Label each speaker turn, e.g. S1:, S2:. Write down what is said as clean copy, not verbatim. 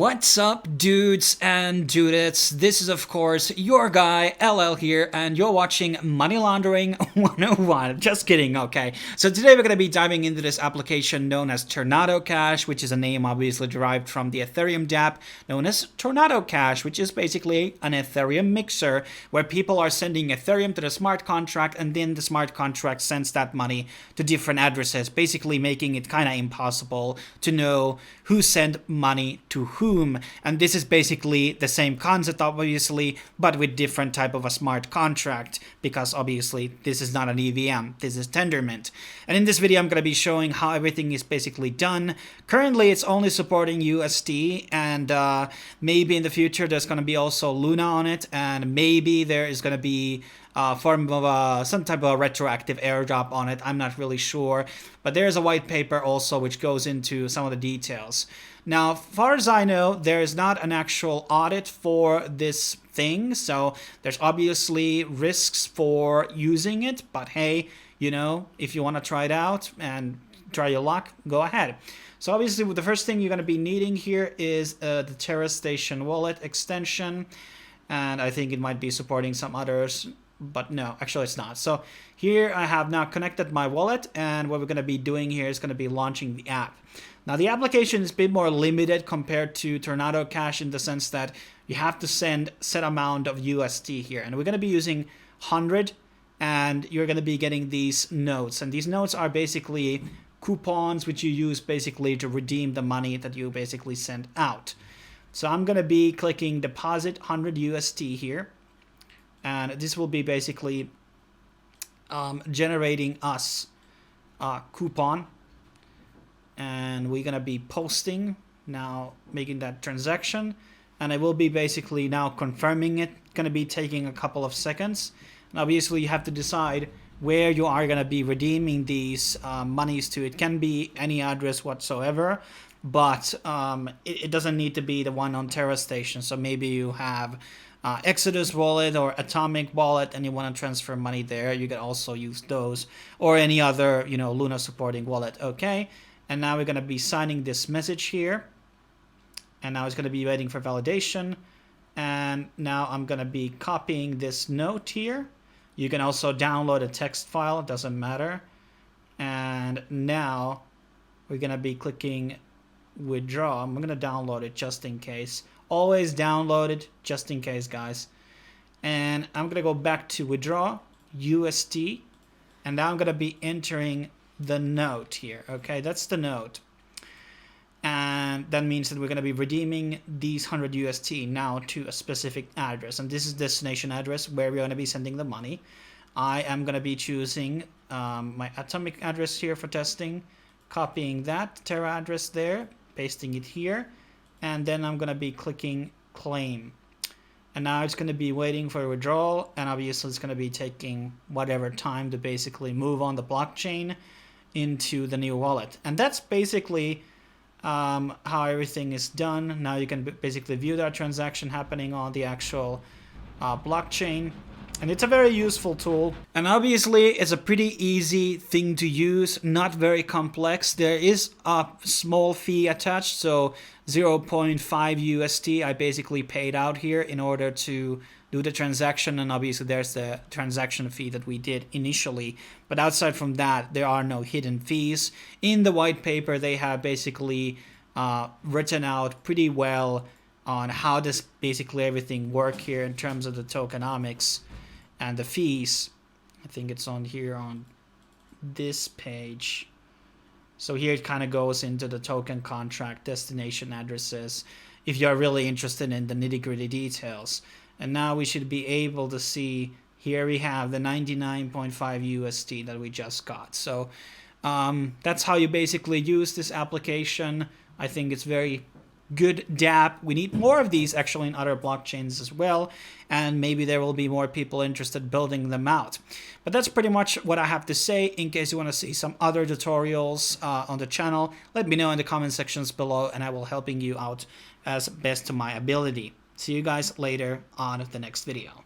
S1: What's up, dudes and dudettes? This is, of course, your guy, LL here, and you're watching Money Laundering 101. Just kidding, okay. So today we're going to be diving into this application known as Terrnado Cash, which is a name obviously derived from the Ethereum Dapp, known as Terrnado Cash, which is basically an Ethereum mixer, where people are sending Ethereum to the smart contract, and then the smart contract sends that money to different addresses, basically making it kind of impossible to know who sent money to whom. And this is basically the same concept, obviously, but with different type of a smart contract, because obviously this is not an EVM, this is Tendermint. And in this video I'm going to be showing how everything is basically done. Currently it's only supporting USD, and maybe in the future there's going to be also Luna on it, and maybe there is going to be form of some type of a retroactive airdrop on it. I'm not really sure, but there's a white paper also which goes into some of the details. Now, as far as I know, there is not an actual audit for this thing, so there's obviously risks for using it, but hey, you know, if you want to try it out and try your luck, go ahead. So obviously the first thing you're going to be needing here is the Terra Station wallet extension, and I think it might be supporting some others, but no, actually it's not. So here I have now connected my wallet, and what we're going to be doing here is going to be launching the app. Now the application is a bit more limited compared to Terrnado Cash in the sense that you have to send set amount of USD here, and we're going to be using 100, and you're going to be getting these notes, and these notes are basically coupons which you use basically to redeem the money that you basically send out. So I'm going to be clicking deposit 100 USD here, and this will be basically generating us a coupon, and we're going to be posting now, making that transaction, and I will be basically now confirming it. Going to be taking a couple of seconds, and obviously you have to decide where you are going to be redeeming these monies to. It can be any address whatsoever, but it doesn't need to be the one on Terra Station. So maybe you have Exodus wallet or Atomic wallet and you want to transfer money there, you can also use those, or any other, you know, Luna supporting wallet. Okay, and now we're going to be signing this message here, and now it's going to be waiting for validation, and now I'm going to be copying this note here. You can also download a text file, it doesn't matter. And now we're going to be clicking withdraw. I'm going to download it just in case. Always download it just in case, guys. And I'm going to go back to withdraw USD, and now I'm going to be entering the note here. Okay, that's the note, and that means that we're going to be redeeming these 100 USD now to a specific address, and this is destination address where we're going to be sending the money. I am going to be choosing my Atomic address here for testing, copying that Terra address there, pasting it here, and then I'm going to be clicking claim, and now it's going to be waiting for a withdrawal, and obviously it's going to be taking whatever time to basically move on the blockchain into the new wallet. And that's basically how everything is done. Now you can basically view that transaction happening on the actual blockchain, and it's a very useful tool, and obviously it's a pretty easy thing to use, not very complex. There is a small fee attached, so 0.5 USD I basically paid out here in order to do the transaction, and obviously there's the transaction fee that we did initially, but outside from that there are no hidden fees. In the white paper they have basically written out pretty well on how does basically everything work here in terms of the tokenomics and the fees. I think it's on here on this page. So here it kind of goes into the token contract, destination addresses, if you're really interested in the nitty-gritty details. And now we should be able to see here we have the 99.5 USD that we just got. So that's how you basically use this application. I think it's very good Dapp. We need more of these actually in other blockchains as well, and maybe there will be more people interested building them out. But that's pretty much what I have to say. In case you want to see some other tutorials on the channel, let me know in the comment sections below, and I will helping you out as best to my ability. See you guys later on the next video.